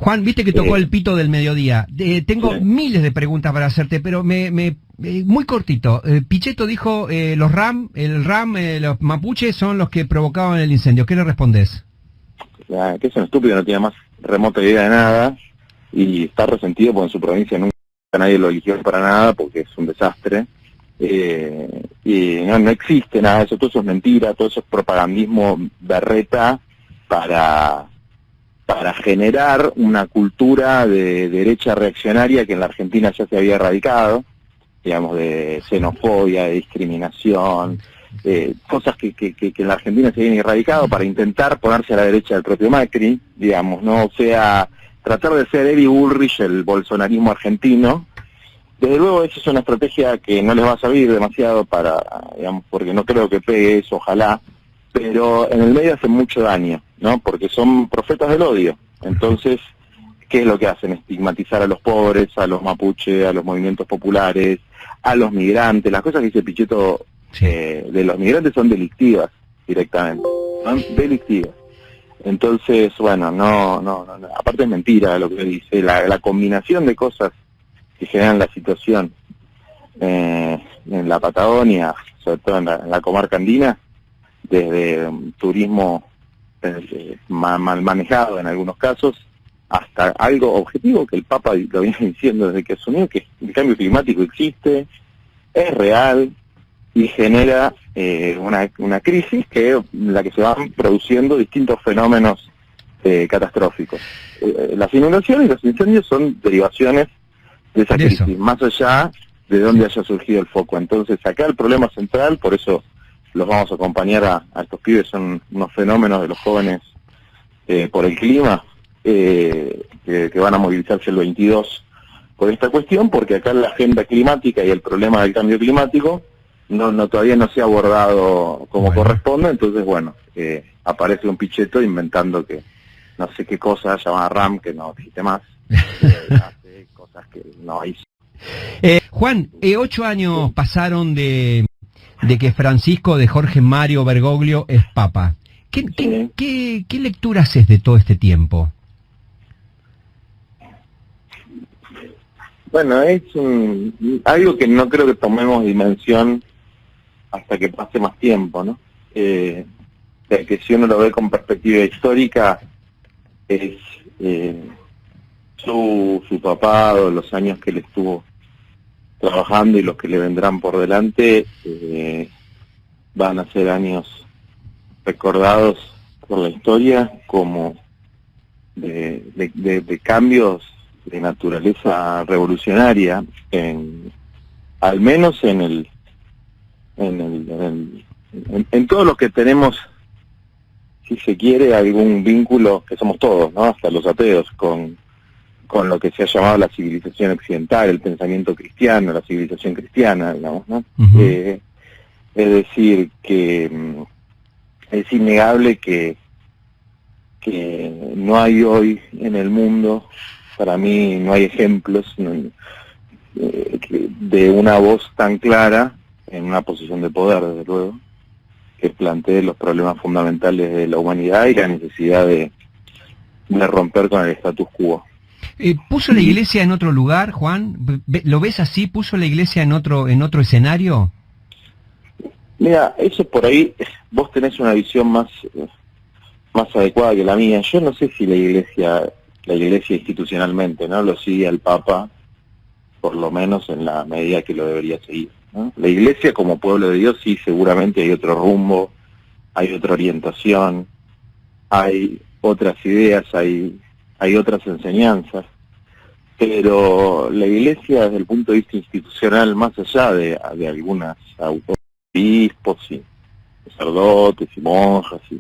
Juan, viste que tocó el pito del mediodía. Tengo miles de preguntas para hacerte, pero muy cortito. Pichetto dijo, los los mapuches son los que provocaban el incendio. ¿Qué le respondés? Que es un estúpido, no tiene más remota idea de nada y está resentido porque en su provincia nunca nadie lo eligió para nada porque es un desastre. Y no existe nada de eso, todo eso es mentira, todo eso es propagandismo berreta para generar una cultura de derecha reaccionaria que en la Argentina ya se había erradicado, digamos, de xenofobia, de discriminación, cosas que en la Argentina se habían erradicado para intentar ponerse a la derecha del propio Macri, digamos, ¿no? O sea, tratar de ser Eddie Bullrich, el bolsonarismo argentino. Desde luego esa es una estrategia que no les va a servir demasiado digamos, porque no creo que pegue eso, ojalá, pero en el medio hace mucho daño, ¿no? Porque son profetas del odio. Entonces, ¿qué es lo que hacen? Estigmatizar a los pobres, a los mapuches, a los movimientos populares, a los migrantes. Las cosas que dice Pichetto de los migrantes son delictivas directamente, son delictivas. Entonces, bueno, no, aparte es mentira lo que dice, la combinación de cosas que generan la situación en la Patagonia, sobre todo en la comarca andina, desde turismo mal manejado en algunos casos, hasta algo objetivo que el Papa lo viene diciendo desde que asumió, que el cambio climático existe, es real y genera una crisis en la que se van produciendo distintos fenómenos catastróficos. Las inundaciones y los incendios son derivaciones de esa crisis, más allá de donde haya surgido el foco. Entonces acá el problema central, por eso los vamos a acompañar a estos pibes, son unos fenómenos de los jóvenes por el clima, que van a movilizarse el 22 por esta cuestión, porque acá la agenda climática y el problema del cambio climático todavía no se ha abordado como corresponde. Entonces, bueno, aparece un Pichetto inventando que no sé qué cosa llamada RAM, que no existe más, hace cosas que no hay. Juan, 8 años pasaron de que Francisco de Jorge Mario Bergoglio es papa. ¿Qué lectura haces de todo este tiempo? Bueno, es algo que no creo que tomemos dimensión hasta que pase más tiempo, ¿no? Que si uno lo ve con perspectiva histórica, es su papado, los años que él estuvo trabajando y los que le vendrán por delante, van a ser años recordados por la historia como de cambios de naturaleza revolucionaria, al menos en todos los que tenemos, si se quiere, algún vínculo, que somos todos, ¿no? Hasta los ateos, con lo que se ha llamado la civilización occidental, el pensamiento cristiano, la civilización cristiana, digamos, ¿no? Es decir, que es innegable que no hay hoy en el mundo, para mí no hay ejemplos de una voz tan clara en una posición de poder, desde luego, que plantee los problemas fundamentales de la humanidad y la necesidad de romper con el status quo. ¿Puso la iglesia en otro lugar, Juan? ¿Lo ves así? ¿Puso la iglesia en otro escenario? Mira, eso por ahí, vos tenés una visión más adecuada que la mía. Yo no sé si la iglesia institucionalmente, ¿no?, lo sigue al Papa, por lo menos en la medida que lo debería seguir, ¿no? La iglesia como pueblo de Dios sí, seguramente hay otro rumbo, hay otra orientación, hay otras ideas, hay otras enseñanzas, pero la iglesia desde el punto de vista institucional, más allá de algunas obispos y sacerdotes y monjas y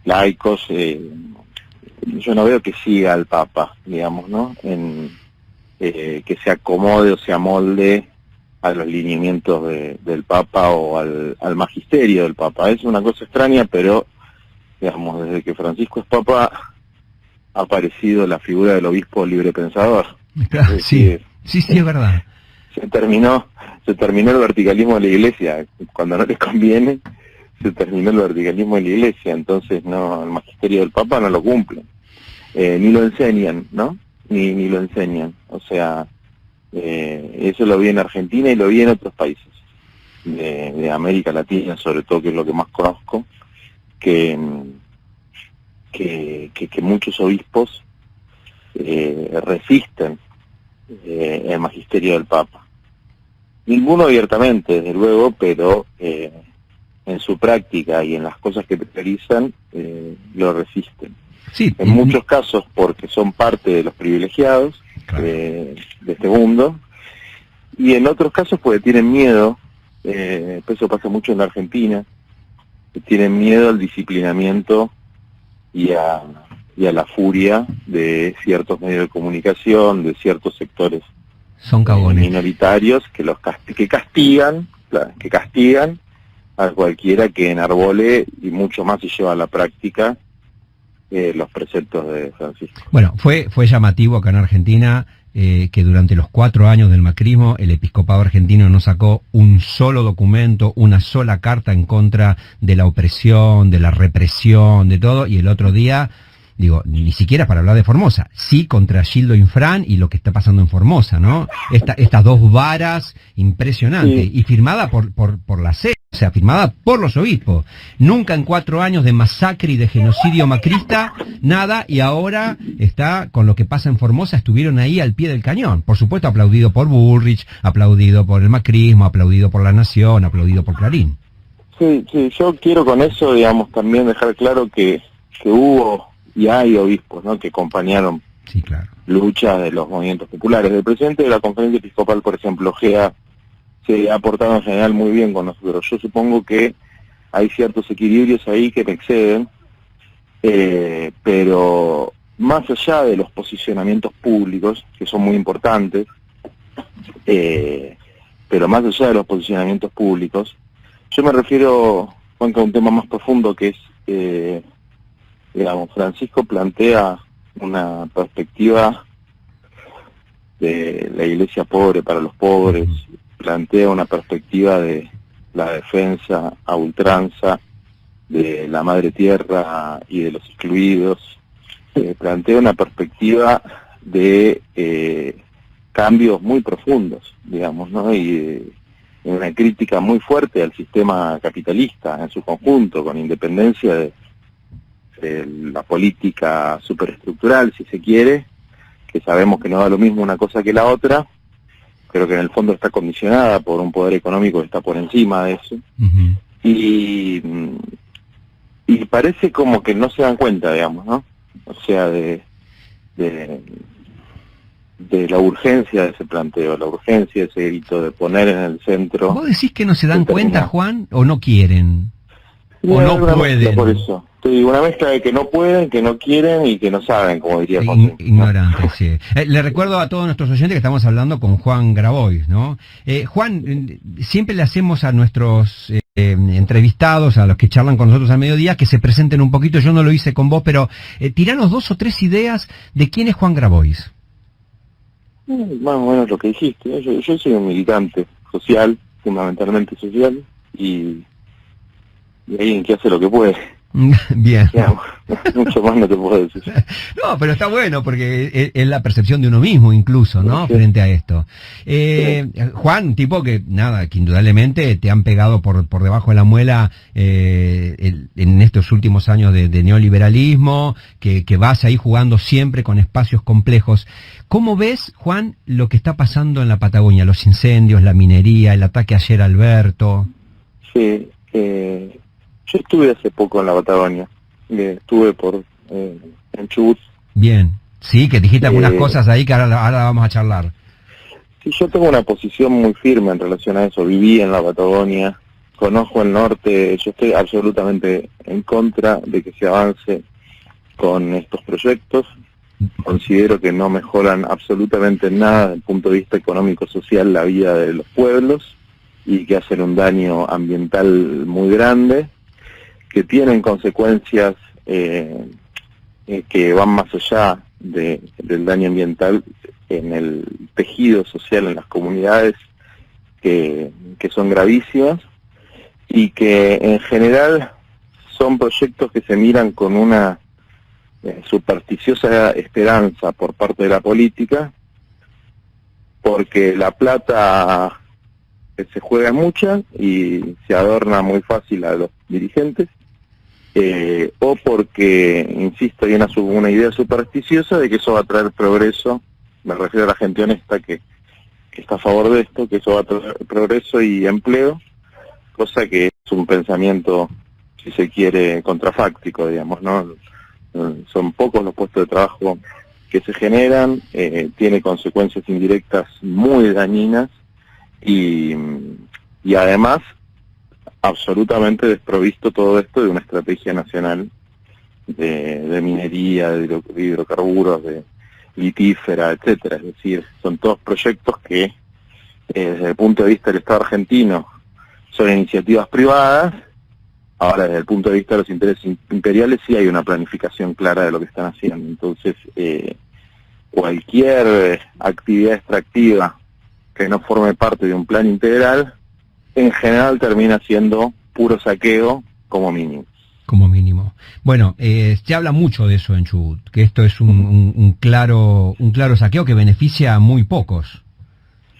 laicos, yo no veo que siga al Papa, digamos, ¿no?, que se acomode o se amolde a los lineamientos del Papa o al magisterio del Papa. Es una cosa extraña, pero, digamos, desde que Francisco es Papa ha aparecido la figura del obispo librepensador. Claro, sí, es verdad. Se terminó el verticalismo de la iglesia. Cuando no les conviene, se terminó el verticalismo de la iglesia. Entonces, no, el magisterio del Papa no lo cumple. ni lo enseñan, ¿no? Ni lo enseñan. O sea, eso lo vi en Argentina y lo vi en otros países de América Latina, sobre todo, que es lo que más conozco, que muchos obispos resisten el magisterio del Papa. Ninguno abiertamente, desde luego, pero en su práctica y en las cosas que priorizan, lo resisten. Sí, En muchos casos porque son parte de los privilegiados, claro, de este mundo, y en otros casos porque tienen miedo, eso pasa mucho en la Argentina, que tienen miedo al disciplinamiento y a la furia de ciertos medios de comunicación, de ciertos sectores son cagones minoritarios que castigan a cualquiera que enarbole y mucho más se lleva a la práctica los preceptos de Francisco. Bueno, fue llamativo acá en Argentina que durante los 4 años del macrismo el episcopado argentino no sacó un solo documento, una sola carta en contra de la opresión, de la represión, de todo, y el otro día, digo, ni siquiera para hablar de Formosa, sí contra Gildo Infran y lo que está pasando en Formosa, ¿no? Estas 2 varas impresionantes, sí, y firmada por la SED, o sea, firmada por los obispos. Nunca en 4 años de masacre y de genocidio macrista, nada, y ahora está con lo que pasa en Formosa, estuvieron ahí al pie del cañón. Por supuesto, aplaudido por Bullrich, aplaudido por el macrismo, aplaudido por La Nación, aplaudido por Clarín. Sí, yo quiero con eso, digamos, también dejar claro que hubo y hay obispos, ¿no?, que acompañaron, sí, claro, luchas de los movimientos populares. El presidente de la Conferencia Episcopal, por ejemplo, Gea, se ha portado en general muy bien con nosotros. Yo supongo que hay ciertos equilibrios ahí que me exceden, pero más allá de los posicionamientos públicos, que son muy importantes, pero más allá de los posicionamientos públicos, yo me refiero, Juanca, a un tema más profundo que es, digamos, Francisco plantea una perspectiva de la iglesia pobre para los pobres, plantea una perspectiva de la defensa a ultranza de la madre tierra y de los excluidos, plantea una perspectiva de cambios muy profundos, digamos, ¿no? Y una crítica muy fuerte al sistema capitalista en su conjunto, con independencia de la política superestructural, si se quiere, que sabemos que no da lo mismo una cosa que la otra, pero que en el fondo está condicionada por un poder económico que está por encima de eso. Uh-huh. Y parece como que no se dan cuenta, digamos, ¿no? O sea, de la urgencia de ese planteo, la urgencia de ese grito, de poner en el centro... ¿Vos decís que no se dan cuenta, Juan, o no quieren? ¿O no pueden? Por eso. Una mezcla de que no pueden, que no quieren y que no saben, como diría José. Ignorantes, sí. Le recuerdo a todos nuestros oyentes que estamos hablando con Juan Grabois, ¿no? Juan, siempre le hacemos a nuestros entrevistados, a los que charlan con nosotros al mediodía, que se presenten un poquito. Yo no lo hice con vos, pero tiranos 2 o 3 ideas de quién es Juan Grabois. Más o menos lo que dijiste. Yo soy un militante social, fundamentalmente social, y alguien que hace lo que puede. Bien. Digamos, mucho más no te puedo decir. No, pero está bueno porque es la percepción de uno mismo incluso, ¿no? Sí. Frente a esto. Juan, tipo que, nada, que indudablemente te han pegado por debajo de la muela en estos últimos años de neoliberalismo, que vas ahí jugando siempre con espacios complejos. ¿Cómo ves, Juan, lo que está pasando en la Patagonia? Los incendios, la minería, el ataque ayer a Alberto. Sí, yo estuve hace poco en la Patagonia, estuve en Chubut. Bien, sí, que dijiste algunas cosas ahí que ahora vamos a charlar. Sí, yo tengo una posición muy firme en relación a eso, viví en la Patagonia, conozco el norte, yo estoy absolutamente en contra de que se avance con estos proyectos, considero que no mejoran absolutamente nada desde el punto de vista económico-social la vida de los pueblos y que hacen un daño ambiental muy grande, que tienen consecuencias que van más allá del daño ambiental en el tejido social en las comunidades, que son gravísimas y que en general son proyectos que se miran con una supersticiosa esperanza por parte de la política, porque la plata se juega mucha y se adorna muy fácil a los dirigentes, o porque, insisto, hay una idea supersticiosa de que eso va a traer progreso. Me refiero a la gente honesta que está a favor de esto, que eso va a traer progreso y empleo, cosa que es un pensamiento, si se quiere, contrafáctico, digamos, ¿no? Son pocos los puestos de trabajo que se generan, tiene consecuencias indirectas muy dañinas y además absolutamente desprovisto todo esto de una estrategia nacional de minería, de hidrocarburos, de litífera, etcétera. Es decir, son todos proyectos que desde el punto de vista del Estado argentino son iniciativas privadas. Ahora, desde el punto de vista de los intereses imperiales, sí hay una planificación clara de lo que están haciendo. Entonces, cualquier actividad extractiva que no forme parte de un plan integral, en general termina siendo puro saqueo como mínimo. Como mínimo. Bueno, se habla mucho de eso en Chubut, que esto es un claro saqueo que beneficia a muy pocos.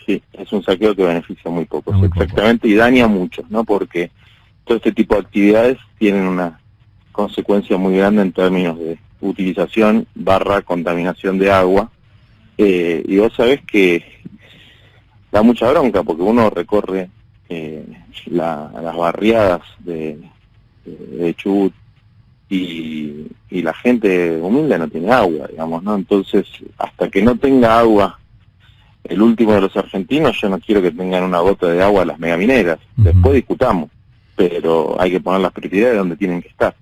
Sí, es un saqueo que beneficia a muy pocos, muy exactamente, y daña a muchos, ¿no? Porque todo este tipo de actividades tienen una consecuencia muy grande en términos de utilización / contaminación de agua, y vos sabés que da mucha bronca porque uno recorre las barriadas de Chubut y la gente humilde no tiene agua, digamos, ¿no? Entonces, hasta que no tenga agua el último de los argentinos, yo no quiero que tengan una gota de agua las megamineras. Después discutamos, pero hay que poner las prioridades donde tienen que estar.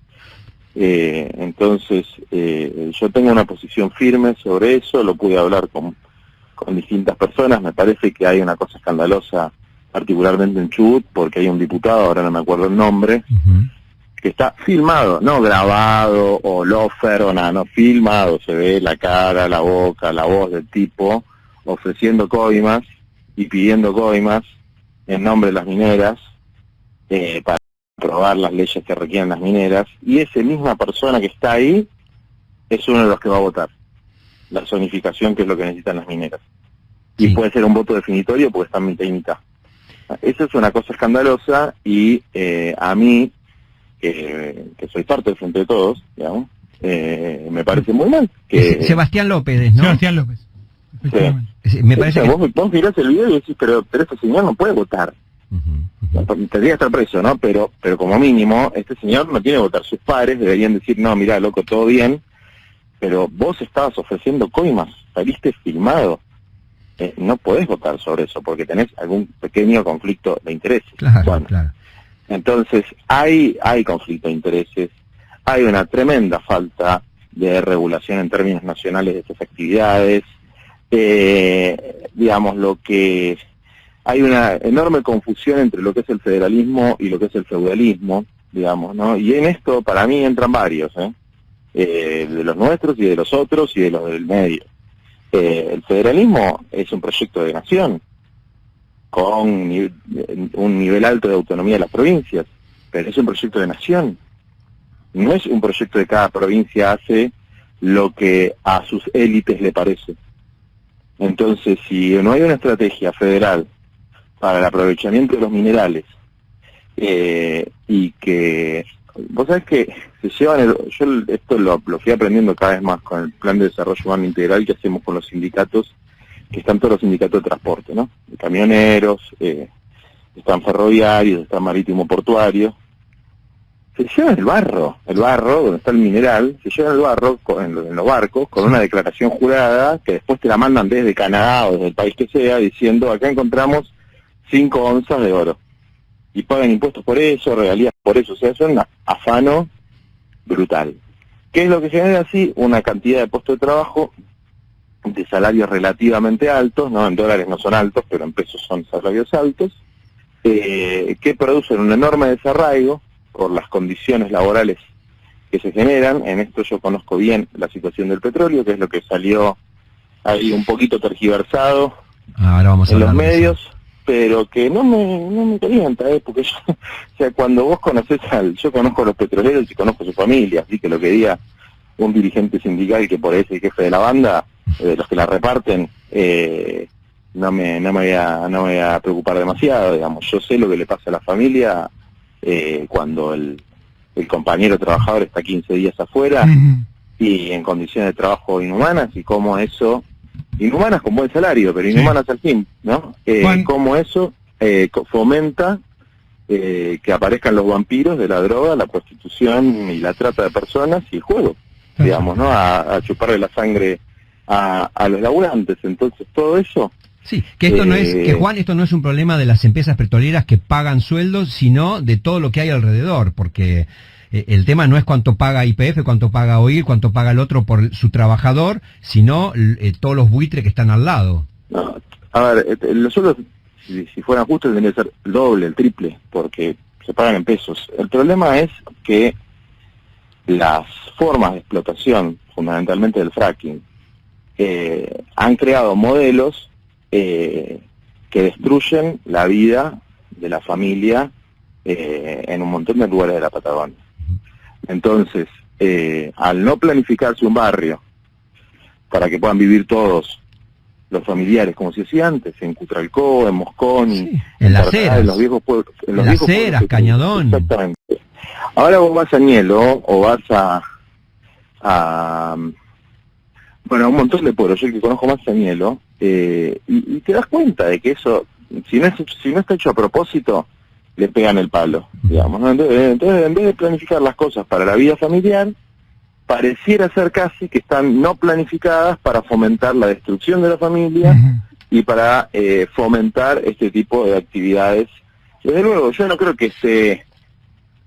Entonces, yo tengo una posición firme sobre eso, lo pude hablar con distintas personas. Me parece que hay una cosa escandalosa, particularmente en Chubut, porque hay un diputado, ahora no me acuerdo el nombre, que está filmado, no grabado o lofer o nada, no, filmado, se ve la cara, la boca, la voz del tipo ofreciendo coimas y pidiendo coimas en nombre de las mineras para aprobar las leyes que requieren las mineras, y esa misma persona que está ahí es uno de los que va a votar la zonificación, que es lo que necesitan las mineras. Y sí, puede ser un voto definitorio porque están mitad y mitad. Eso es una cosa escandalosa y a mí, que soy parte del Frente de Todos, digamos, me parece muy mal. Que Sebastián López, ¿no? Sebastián López. Sí. Me parece que... vos mirás el video y decís, pero este señor no puede votar. Tendría que estar preso, ¿no? Pero como mínimo, este señor no tiene que votar. Sus padres deberían decir, no, mirá, loco, todo bien, pero vos estabas ofreciendo coimas, saliste filmado. No podés votar sobre eso porque tenés algún pequeño conflicto de intereses. Claro, bueno, claro. Entonces, hay conflicto de intereses, hay una tremenda falta de regulación en términos nacionales de estas actividades. Digamos, hay una enorme confusión entre lo que es el federalismo y lo que es el feudalismo, digamos, ¿no? Y en esto, para mí, entran varios, de los nuestros y de los otros y de los del medio. El federalismo es un proyecto de nación, con un nivel alto de autonomía de las provincias, pero es un proyecto de nación. No es un proyecto de cada provincia hace lo que a sus élites le parece. Entonces, si no hay una estrategia federal para el aprovechamiento de los minerales, y que, vos sabés que se llevan, yo esto lo fui aprendiendo cada vez más con el plan de desarrollo humano integral que hacemos con los sindicatos, que están todos los sindicatos de transporte, ¿no? De camioneros, están ferroviarios, están marítimo portuarios. Se llevan el barro, donde está el mineral, se llevan el barro en los barcos con una declaración jurada que después te la mandan desde Canadá o desde el país que sea, diciendo, acá encontramos 5 onzas de oro. Y pagan impuestos por eso, regalías por eso, o sea, es un afano brutal. ¿Qué es lo que genera así? Una cantidad de puestos de trabajo, de salarios relativamente altos, no en dólares no son altos, pero en pesos son salarios altos, que producen un enorme desarraigo por las condiciones laborales que se generan. En esto yo conozco bien la situación del petróleo, que es lo que salió ahí un poquito tergiversado en los medios, pero que no me calienta, porque yo, o sea, cuando vos conocés yo conozco a los petroleros y conozco a su familia, así que lo que diga un dirigente sindical que por ahí es el jefe de la banda, de los que la reparten, no me voy a preocupar demasiado, digamos. Yo sé lo que le pasa a la familia cuando el compañero trabajador está 15 días afuera y en condiciones de trabajo inhumanas, y cómo eso, inhumanas con buen salario, pero inhumanas al fin, ¿no? Cómo eso fomenta que aparezcan los vampiros de la droga, la prostitución y la trata de personas y el juego, digamos, ¿no? A chuparle la sangre a los laburantes. Entonces todo eso... Sí, que esto no es, que Juan, esto no es un problema de las empresas petroleras que pagan sueldos, sino de todo lo que hay alrededor, porque el tema no es cuánto paga YPF, cuánto paga OIR, cuánto paga el otro por su trabajador, sino todos los buitres que están al lado. No, a ver, los sueldos, si fueran justos, tendría que ser el doble, el triple, porque se pagan en pesos. El problema es que las formas de explotación, fundamentalmente del fracking, han creado modelos que destruyen la vida de la familia en un montón de lugares de la Patagonia. Entonces, al no planificarse un barrio para que puedan vivir todos los familiares, como se decía antes, en Cutralcó, en Mosconi, sí, en Las Heras, en los viejos pueblos, Las Heras, Cañadón. Exactamente. Ahora vos vas a Añelo o vas a bueno, un montón de pueblos, yo el que conozco más es Añelo, y te das cuenta de que eso, si no está hecho a propósito, le pegan el palo, digamos, ¿no? Entonces, en vez de planificar las cosas para la vida familiar, pareciera ser casi que están no planificadas para fomentar la destrucción de la familia y para fomentar este tipo de actividades. Desde luego, yo no creo que esté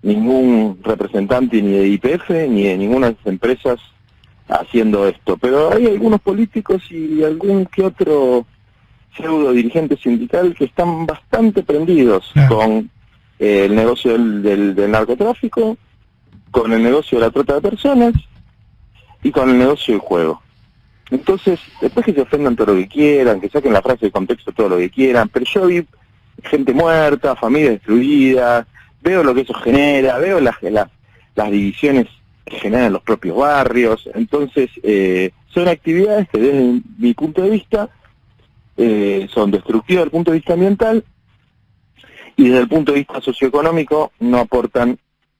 ningún representante ni de YPF ni de ninguna de las empresas haciendo esto, pero hay algunos políticos y algún que otro pseudo dirigente sindical que están bastante prendidos con el negocio del narcotráfico, con el negocio de la trata de personas y con el negocio del juego. Entonces, después que se ofendan todo lo que quieran, que saquen la frase de contexto todo lo que quieran, pero yo vi gente muerta, familias destruidas, veo lo que eso genera, veo las divisiones que generan los propios barrios. Entonces son actividades que desde mi punto de vista son destructivas desde el punto de vista ambiental y desde el punto de vista socioeconómico no aportan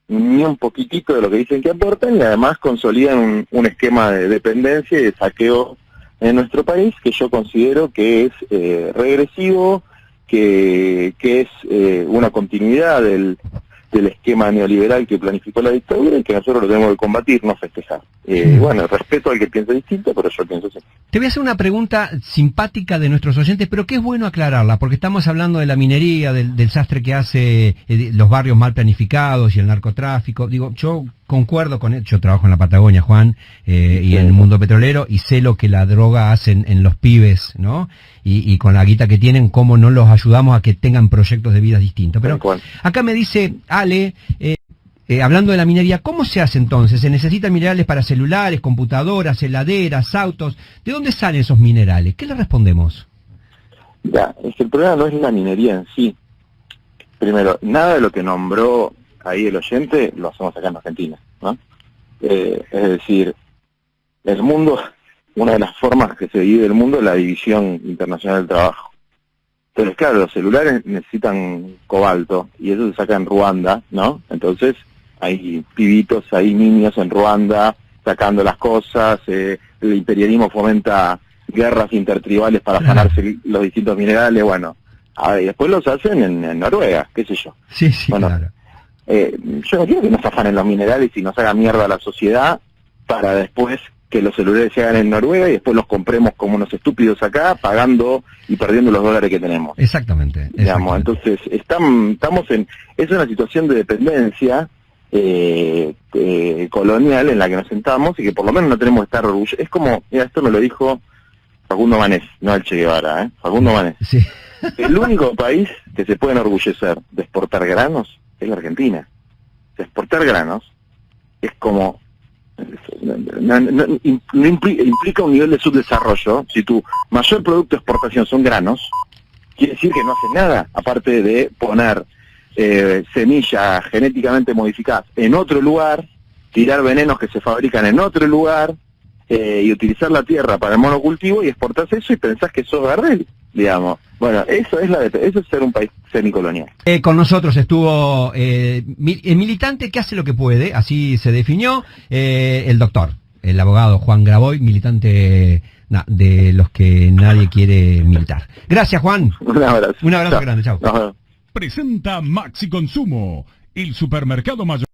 ni un poquitito de lo que dicen que aportan, y además consolidan un esquema de dependencia y de saqueo en nuestro país que yo considero que es regresivo, que es una continuidad del esquema neoliberal que planificó la dictadura y que nosotros lo tenemos que combatir, no festejar. Bueno, respeto al que piensa distinto, pero yo pienso así. Te voy a hacer una pregunta simpática de nuestros oyentes, pero que es bueno aclararla, porque estamos hablando de la minería, del desastre que hace los barrios mal planificados y el narcotráfico. Digo, yo concuerdo con él, yo trabajo en la Patagonia, Juan, y en el mundo petrolero, y sé lo que la droga hace en los pibes, ¿no? Y con la guita que tienen, cómo no los ayudamos a que tengan proyectos de vida distintos. Pero acá me dice Ale, hablando de la minería, ¿cómo se hace entonces? ¿Se necesitan minerales para celulares, computadoras, heladeras, autos? ¿De dónde salen esos minerales? ¿Qué le respondemos? Ya, es que el problema no es la minería en sí. Primero, nada de lo que nombró ahí el oyente lo hacemos acá en Argentina, ¿no? Es decir, el mundo, una de las formas que se divide el mundo es la división internacional del trabajo. Entonces, claro, los celulares necesitan cobalto y eso se saca en Ruanda, ¿no? Entonces, hay pibitos, hay niños en Ruanda sacando las cosas, el imperialismo fomenta guerras intertribales para afanarse los distintos minerales, bueno, y después los hacen en Noruega, qué sé yo. Sí, bueno, claro. Yo no quiero que nos afanen los minerales y nos haga mierda a la sociedad para después que los celulares se hagan en Noruega y después los compremos como unos estúpidos acá, pagando y perdiendo los dólares que tenemos. Exactamente. Digamos, entonces estamos es una situación de dependencia colonial en la que nos sentamos y que por lo menos no tenemos que estar orgullosos. Es como, mira, esto me lo dijo Facundo Manés, no el Che Guevara, Facundo Manés. Sí. El único país que se puede enorgullecer de exportar granos es la Argentina. De exportar granos es como implica un nivel de subdesarrollo. Si tu mayor producto de exportación son granos, quiere decir que no haces nada, aparte de poner semillas genéticamente modificadas en otro lugar tirar venenos que se fabrican en otro lugar, y utilizar la tierra para el monocultivo y exportás eso y pensás que sos Gardel, digamos. Bueno, eso es ser un país semicolonial. Con nosotros estuvo el militante que hace lo que puede, así se definió, el doctor, el abogado Juan Graboy, militante de los que nadie quiere militar. Gracias, Juan. Un abrazo. Un abrazo grande, chao. Presenta Maxi Consumo, el supermercado mayor.